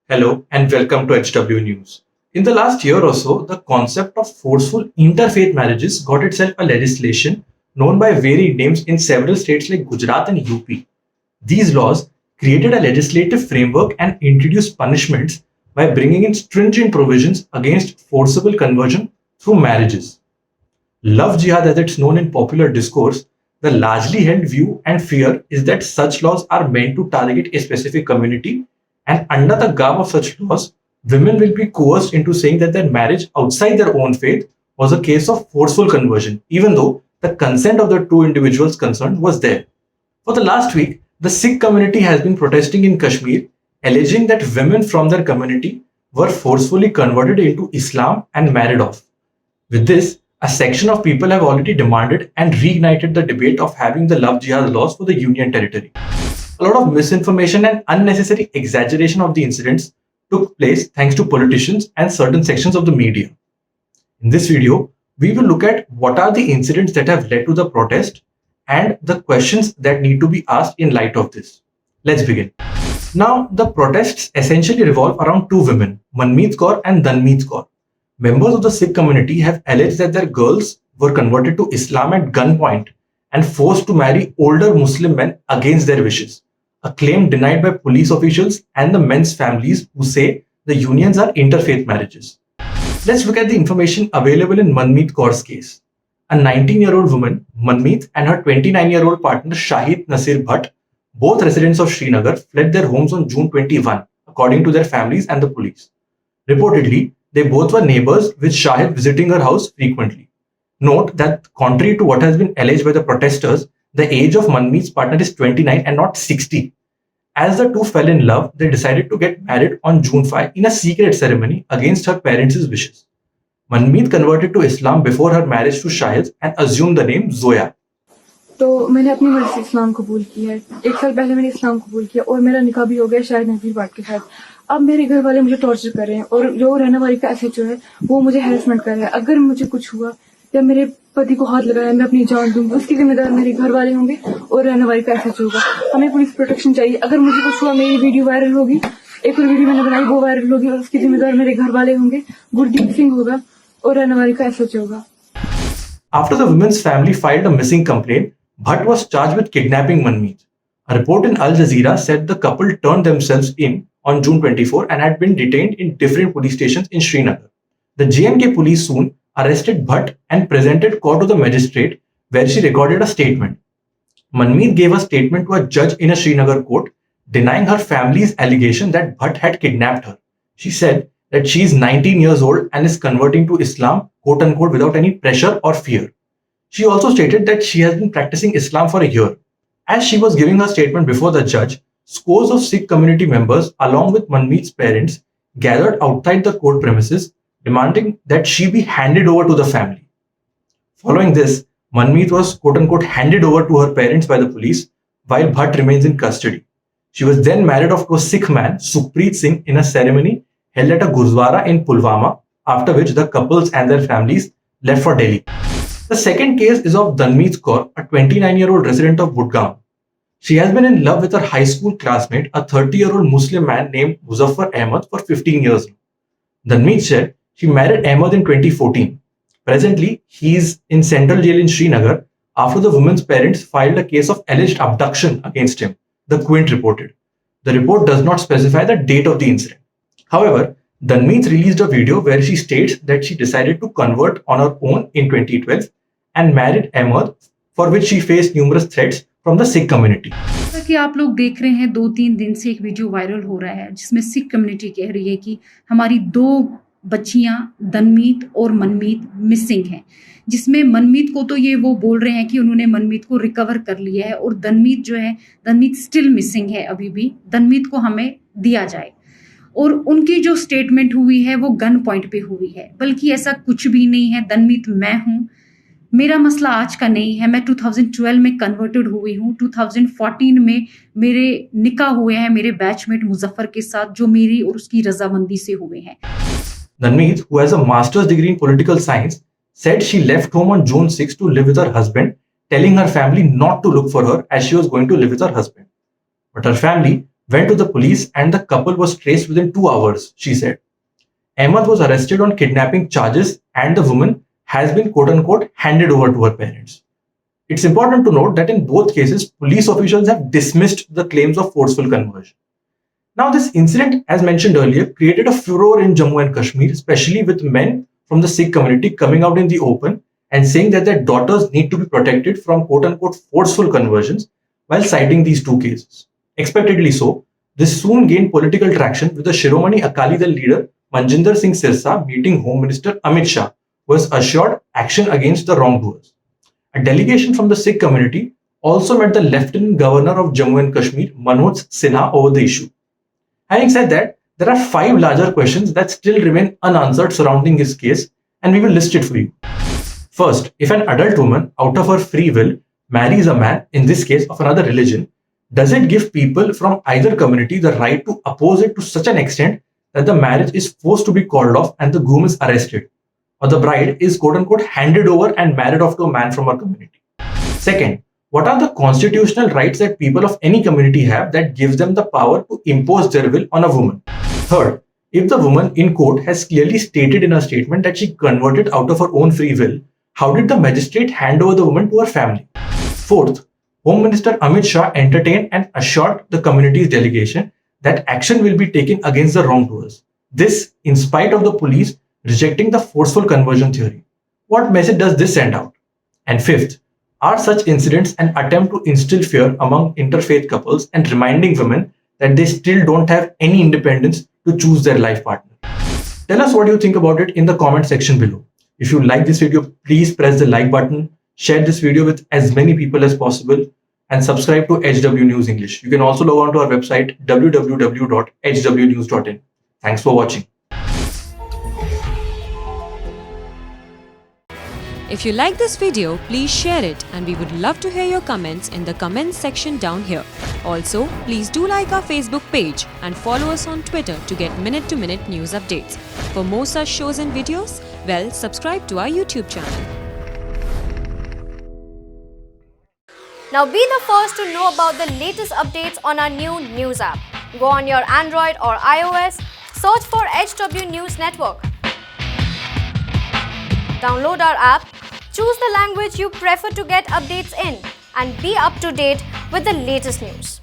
Hello and welcome to HW News. In the last year or so, the concept of forceful interfaith marriages got itself a legislation known by varied names in several states like Gujarat and UP. These laws created a legislative framework and introduced punishments by bringing in stringent provisions against forcible conversion through marriages. Love jihad, as it's known in popular discourse, the largely held view and fear is that such laws are meant to target a specific community, and under the garb of such laws, women will be coerced into saying that their marriage outside their own faith was a case of forceful conversion, even though the consent of the two individuals concerned was there. For the last week, the Sikh community has been protesting in Kashmir, alleging that women from their community were forcefully converted into Islam and married off. With this, a section of people have already demanded and reignited the debate of having the love jihad laws for the Union territory. A lot of misinformation and unnecessary exaggeration of the incidents took place thanks to politicians and certain sections of the media. In this video, we will look at what are the incidents that have led to the protest and the questions that need to be asked in light of this. Let's begin. Now, the protests essentially revolve around two women, Manmeet Kaur and Dhanmeet Kaur. Members of the Sikh community have alleged that their girls were converted to Islam at gunpoint and forced to marry older Muslim men against their wishes, a claim denied by police officials and the men's families who say the unions are interfaith marriages. Let's look at the information available in Manmeet Kaur's case. A 19-year-old woman, Manmeet, and her 29-year-old partner Shahid Nasir Bhatt, both residents of Srinagar, fled their homes on June 21, according to their families and the police. Reportedly, they both were neighbors, with Shahid visiting her house frequently. Note that, contrary to what has been alleged by the protesters, the age of Manmeet's partner is 29 and not 60. As the two fell in love, they decided to get married on June 5 in a secret ceremony against her parents' wishes. Manmeet converted to Islam before her marriage to Shahid and assumed the name Zoya. तो मैंने अपनी मर्जी से इस्लाम कबूल किया है। 1 साल पहले मैंने इस्लाम कबूल किया और मेरा निकाह भी हो गया शाहिद नसीर भट्ट के साथ। अब मेरे घर वाले मुझे टॉर्चर कर रहे हैं और जो रहने वाली का एसएचओ है वो मुझे हैरेसमेंट कर रहा है। अगर मुझे कुछ हुआ या मेरे पति को हाथ लगाया, मैं अपनी जान दूंगी, उसकी जिम्मेदार मेरे घर वाले होंगे और रहने वाली का एसएचओ होगा। हमें पुलिस प्रोटेक्शन चाहिए। अगर मुझे कुछ हुआ, मेरी वीडियो वायरल होगी, एक और वीडियो मैंने बनाई वो वायरल होगी और उसकी जिम्मेदार मेरे घर वाले होंगे, गुरदीप सिंह होगा और रहने वाली का एसएचओ होगा। After the woman's family filed a missing complaint, Bhatt was charged with kidnapping Manmeet. A report in Al Jazeera said the couple turned themselves in on June 24 and had been detained in different police stations in Srinagar. The J&K police soon arrested Bhatt and presented Kaur to the magistrate, where she recorded a statement. Manmeet gave a statement to a judge in a Srinagar court, denying her family's allegation that Bhatt had kidnapped her. She said that she is 19 years old and is converting to Islam, quote unquote, without any pressure or fear. She also stated that she has been practicing Islam for a year. As she was giving her statement before the judge, scores of Sikh community members, along with Manmeet's parents, gathered outside the court premises, demanding that she be handed over to the family. Following this, Manmeet was quote unquote handed over to her parents by the police, while Bhatt remains in custody. She was then married off to a Sikh man, Sukhpreet Singh, in a ceremony held at a Gurdwara in Pulwama, after which the couples and their families left for Delhi. The second case is of Dhanmeet Kaur, a 29-year-old resident of Budgam. She has been in love with her high school classmate, a 30-year-old Muslim man named Muzaffar Ahmad, for 15 years now. Dhanmeet said she married Ahmad in 2014. Presently, he is in Central Jail in Srinagar after the woman's parents filed a case of alleged abduction against him, the Quint reported. The report does not specify the date of the incident. However, Dhanmeet released a video where she states that she decided to convert on her own in 2012 and married Ahmad, for which she faced numerous threats from the Sikh community. जैसा कि आप लोग देख रहे हैं, 2-3 दिन से एक वीडियो वायरल हो रहा है जिसमें सिख कम्युनिटी कह रही है कि हमारी 2 बच्चियां दनमीत और मनमीत मिसिंग हैं, जिसमें मनमीत को तो ये वो बोल रहे हैं कि उन्होंने मनमीत को रिकवर कर लिया है और दनमीत जो है, दनमीत स्टिल मिसिंग है। अभी भी दनमीत को हमें दिया जाए। और उनकी जो स्टेटमेंट हुई है वो गन पॉइंट पे हुई है, बल्कि ऐसा कुछ भी नहीं है। दनमीत मैं हूँ, मेरा मसला आज का नहीं है। मैं 2012 में कन्वर्टेड हुई हूँ। 2014 में मेरे निकाह हुए हैं मेरे बैचमेट मुजफ्फर के साथ, जो मेरी और उसकी रजामंदी से हुए हैं। Dhanmeet, who has a master's degree in political science, said she left home on June 6 to live with her husband, telling her family not to look for her as she was going to live with her husband. But her family went to the police and the couple was traced within 2 hours, she said. Ahmed was arrested on kidnapping charges and the woman has been quote unquote handed over to her parents. It's important to note that in both cases, police officials have dismissed the claims of forceful conversion. Now, this incident, as mentioned earlier, created a furor in Jammu and Kashmir, especially with men from the Sikh community coming out in the open and saying that their daughters need to be protected from quote unquote forceful conversions while citing these two cases. Expectedly so, this soon gained political traction with the Shiromani Akali Dal leader Manjinder Singh Sirsa meeting Home Minister Amit Shah, who has assured action against the wrongdoers. A delegation from the Sikh community also met the Lieutenant Governor of Jammu and Kashmir, Manoj Sinha, over the issue. Having said that, there are 5 larger questions that still remain unanswered surrounding his case, and we will list it for you. First, if an adult woman, out of her free will, marries a man, in this case of another religion, does it give people from either community the right to oppose it to such an extent that the marriage is forced to be called off and the groom is arrested, or the bride is quote unquote handed over and married off to a man from her community? Second, what are the constitutional rights that people of any community have that gives them the power to impose their will on a woman? Third, if the woman in court has clearly stated in her statement that she converted out of her own free will, how did the magistrate hand over the woman to her family? Fourth, Home Minister Amit Shah entertained and assured the community's delegation that action will be taken against the wrongdoers. This, in spite of the police rejecting the forceful conversion theory. What message does this send out? And fifth, are such incidents an attempt to instill fear among interfaith couples and reminding women that they still don't have any independence to choose their life partner? Tell us what you think about it in the comment section below. If you like this video, please press the like button, share this video with as many people as possible, and subscribe to HW News English. You can also log on to our website www.hwnews.in. Thanks for watching. If you like this video, please share it, and we would love to hear your comments in the comments section down here. Also, please do like our Facebook page and follow us on Twitter to get minute-to-minute news updates. For more such shows and videos, well, subscribe to our YouTube channel. Now be the first to know about the latest updates on our new news app. Go on your Android or iOS, search for HW News Network. Download our app, choose the language you prefer to get updates in, and be up to date with the latest news.